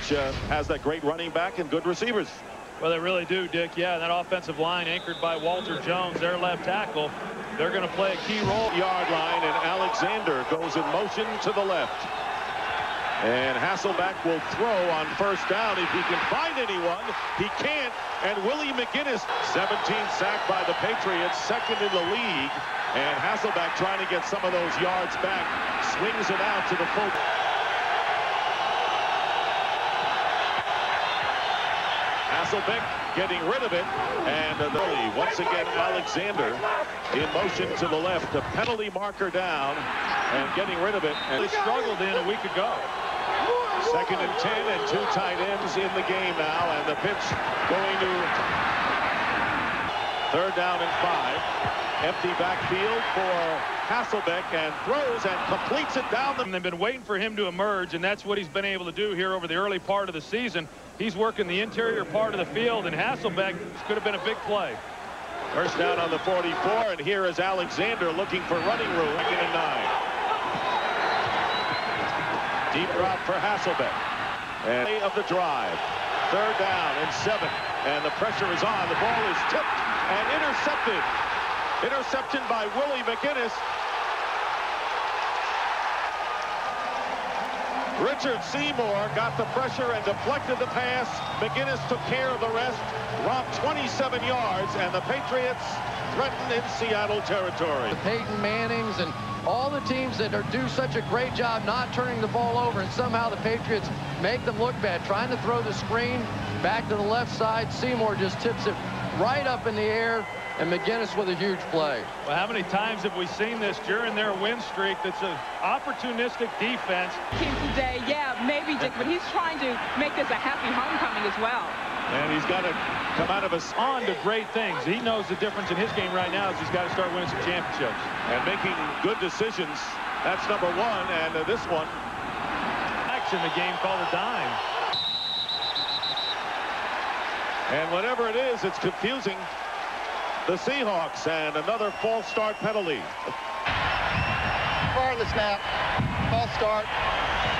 which has that great running back and good receivers. Well, they really do, Dick. Yeah, that offensive line anchored by Walter Jones, their left tackle. They're going to play a key role. Yard line, and Alexander goes in motion to the left. And Hasselbeck will throw on first down if he can find anyone. He can't. And Willie McGinnis, 17 sacked by the Patriots, second in the league. And Hasselbeck trying to get some of those yards back. Swings it out to the full. Hasselbeck getting rid of it, and once again Alexander in motion to the left. A penalty marker down and getting rid of it. And they struggled in a week ago. Second and 10 and 2 tight ends in the game now, and the pitch going to third down and 5. Empty backfield for Hasselbeck, and throws and completes it down the. And they've been waiting for him to emerge, and that's what he's been able to do here over the early part of the season. He's working the interior part of the field, and Hasselbeck could have been a big play. First down on the 44, and here is Alexander looking for running room. Second and 9. Deep route for Hasselbeck. And of the drive. Third down and 7. And the pressure is on. The ball is tipped and intercepted. Interception by Willie McGinnis. Richard Seymour got the pressure and deflected the pass. McGinnis took care of the rest. Romped 27 yards, and the Patriots threaten in Seattle territory. The Peyton Mannings and all the teams that do such a great job not turning the ball over, and somehow the Patriots make them look bad. Trying to throw the screen back to the left side. Seymour just tips it right up in the air, and McGinnis with a huge play. Well, how many times have we seen this during their win streak? That's an opportunistic defense. Team today, yeah, maybe, Dick, but he's trying to make this a happy homecoming as well. And he's got to come out of us on to great things. He knows the difference in his game right now is he's got to start winning some championships. And making good decisions. That's number 1. And this one. In the game called a dime. And whatever it is, it's confusing the Seahawks, and another false start penalty. For the snap, false start,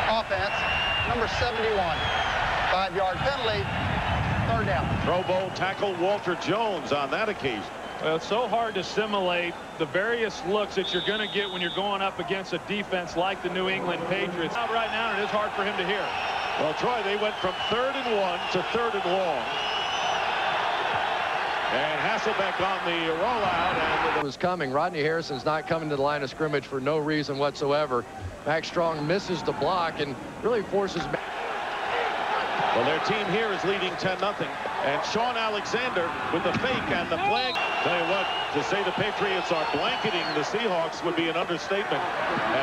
offense, number 71. 5-yard penalty, third down. Pro Bowl tackle Walter Jones on that occasion. Well, it's so hard to simulate the various looks that you're going to get when you're going up against a defense like the New England Patriots. Out right now, and it is hard for him to hear. Well, Troy, they went from 3rd and 1 to 3rd and long. And Hasselbeck on the rollout. And it was coming. Rodney Harrison's not coming to the line of scrimmage for no reason whatsoever. Max Strong misses the block and really forces. Well, their team here is leading 10-0. And Sean Alexander with the fake and the flag. Tell you what, to say the Patriots are blanketing the Seahawks would be an understatement.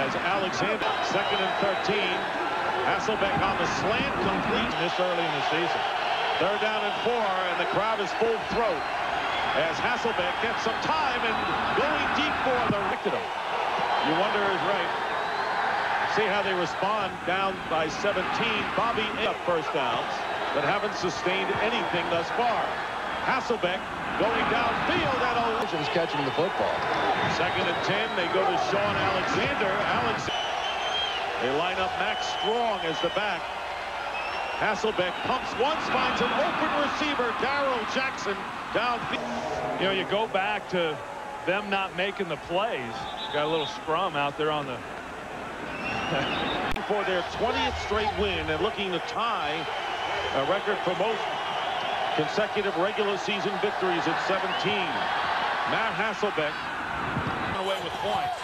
As Alexander, 2nd and 13. Hasselbeck on the slant, complete this early in the season. 3rd down and 4, and the crowd is full throat as Hasselbeck gets some time and going deep for the victim. You wonder is right. See how they respond down by 17. Bobby up first downs that haven't sustained anything thus far. Hasselbeck going downfield at Ocean's catching the football. 2nd and 10. They go to Sean Alexander. They line up Max Strong as the back. Hasselbeck pumps once, finds an open receiver, Darrell Jackson, downfield. You know, you go back to them not making the plays. Got a little scrum out there on the. For their 20th straight win and looking to tie a record for most consecutive regular season victories at 17. Matt Hasselbeck away with points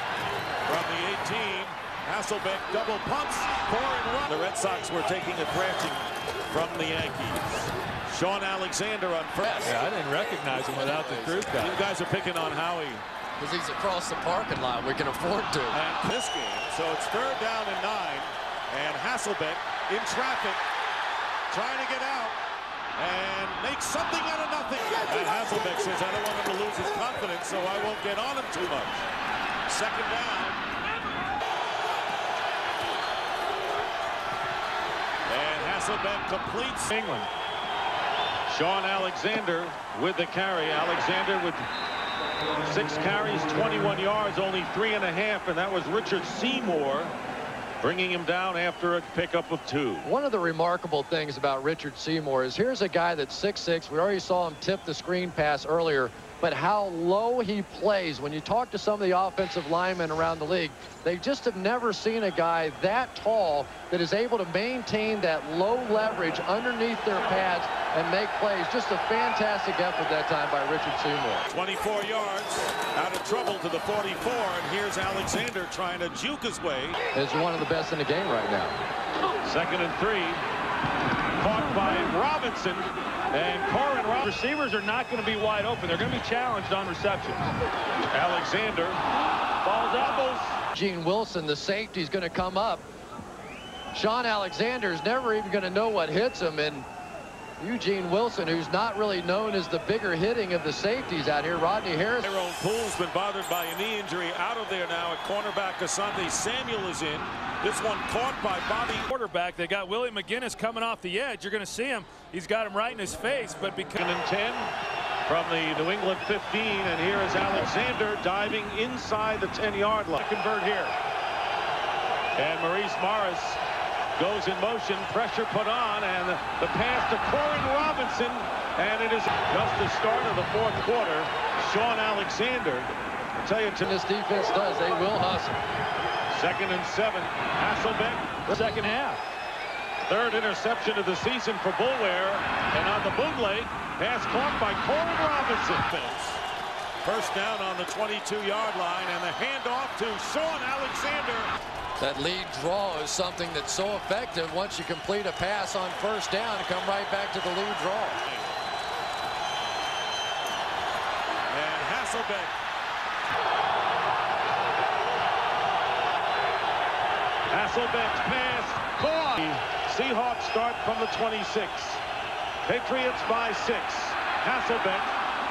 from the 18. Hasselbeck double pumps, 4 and 1. The Red Sox were taking a thrashing from the Yankees. Sean Alexander on first. Yeah, I didn't recognize him without the crew cut. You guys are picking on Howie. Because he's across the parking lot. We can afford to. And this game, so it's 3rd down and 9. And Hasselbeck in traffic, trying to get out. And makes something out of nothing. And Hasselbeck says, I don't want him to lose his confidence, so I won't get on him too much. 2nd down. Hasselbeck completes. England. Sean Alexander with the carry. Alexander with 6 carries, 21 yards, only 3.5, and that was Richard Seymour bringing him down after a pickup of 2. One of the remarkable things about Richard Seymour is here's a guy that's 6'6". We already saw him tip the screen pass earlier, but how low he plays. When you talk to some of the offensive linemen around the league, they just have never seen a guy that tall that is able to maintain that low leverage underneath their pads and make plays. Just a fantastic effort that time by Richard Seymour. 24 yards, out of trouble to the 44, and here's Alexander trying to juke his way. Is one of the best in the game right now. 2nd and 3. Caught by Robinson. And Corin Robinson. Receivers are not going to be wide open. They're going to be challenged on reception. Alexander. Ball's elbows. Gene Wilson, the safety, is going to come up. Sean Alexander's never even going to know what hits him, and Eugene Wilson, who's not really known as the bigger hitting of the safeties out here. Rodney Harris. Tyrone Poole's been bothered by a knee injury, out of there now at cornerback. Asante Samuel is in. This one caught by Bobby. Quarterback. They got Willie McGinnis coming off the edge. You're going to see him. He's got him right in his face, but because 2nd and 10 from the New England 15, and here is Alexander diving inside the 10-yard line. convert here. And Maurice Morris goes in motion, pressure put on, and the pass to Corin Robinson, and it is just the start of the 4th quarter. Sean Alexander, I tell you, This defense does. They will hustle. 2nd and 7. Hasselbeck, The second half. 3rd interception of the season for Boulware, and on the bootleg, pass caught by Corin Robinson. First down on the 22-yard line, and the handoff to Sean Alexander. That lead draw is something that's so effective. Once you complete a pass on 1st down and come right back to the lead draw. And Hasselbeck. Hasselbeck's pass caught. The Seahawks start from the 26. Patriots by 6. Hasselbeck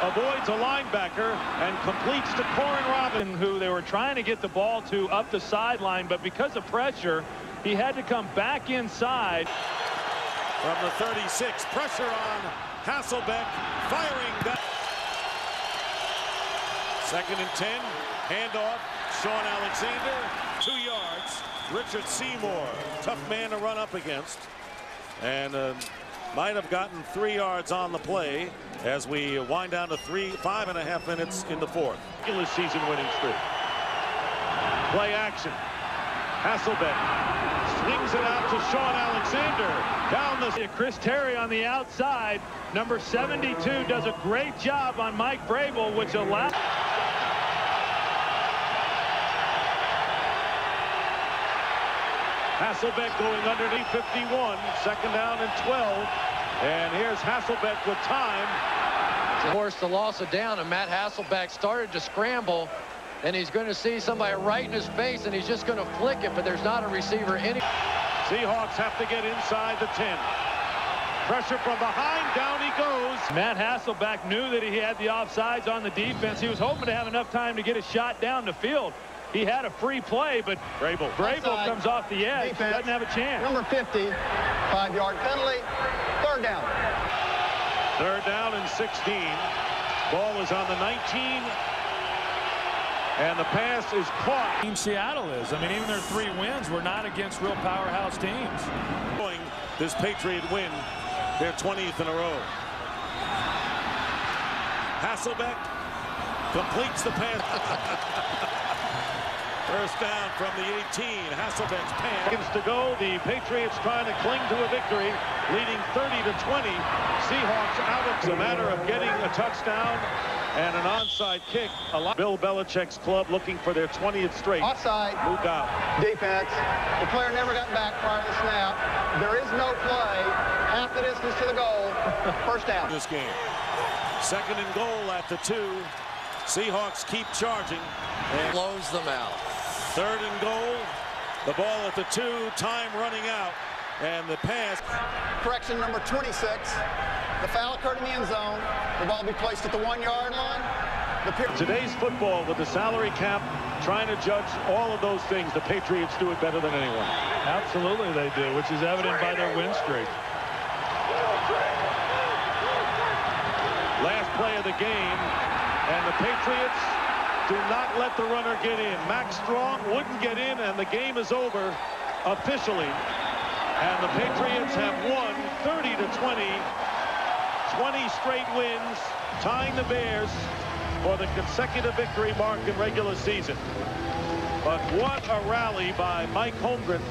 avoids a linebacker and completes to Corin Robinson, Who they were trying to get the ball to up the sideline, but because of pressure, he had to come back inside. from the 36. Pressure on Hasselbeck, firing back. 2nd and 10. Handoff. Sean Alexander, 2 yards. Richard Seymour, tough man to run up against, and might have gotten 3 yards on the play as we wind down to 5.5 minutes in the 4th. Regular season winning streak. Play action. Hasselbeck swings it out to Sean Alexander. Down the... Chris Terry on the outside. Number 72 does a great job on Mike Vrabel, which allows... Hasselbeck going underneath 51. 2nd down and 12. And here's Hasselbeck with time. Forced the loss of down, and Matt Hasselbeck started to scramble, and he's going to see somebody right in his face, and he's just going to flick it, but there's not a receiver any. Seahawks have to get inside the 10. Pressure from behind, down he goes. Matt Hasselbeck knew that he had the offsides on the defense. He was hoping to have enough time to get a shot down the field. He had a free play, but Vrabel comes off the edge. Defense. Doesn't have a chance. Number 50, 5-yard penalty. 3rd down. 3rd down and 16. Ball is on the 19. And the pass is caught. Team Seattle is. I mean, even their 3 wins were not against real powerhouse teams. This Patriot win, their 20th in a row. Hasselbeck completes the pass. First down from the 18. Hasselbeck's pass. Seconds to go. The Patriots trying to cling to a victory, leading 30-20. Seahawks out. It's a matter of getting a touchdown and an onside kick. Bill Belichick's club looking for their 20th straight. Offside. Moved out. Defense. The player never got back prior to the snap. There is no play. Half the distance to the goal. First down. This game. 2nd and goal at the 2. Seahawks keep charging. And Blows them out. 3rd and goal. The ball at the 2. Time running out. And the pass. Correction number 26. The foul occurred in the end zone. The ball will be placed at the 1-yard line. Today's football with the salary cap, trying to judge all of those things, the Patriots do it better than anyone. Absolutely they do, which is evident by their win streak. Last play of the game, and the Patriots do not let the runner get in. Max Strong wouldn't get in, and the game is over officially. And the Patriots have won 30-20. 20 straight wins, tying the Bears for the consecutive victory mark in regular season. But what a rally by Mike Holmgren.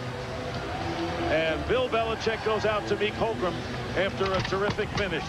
And Bill Belichick goes out to meet Holmgren after a terrific finish.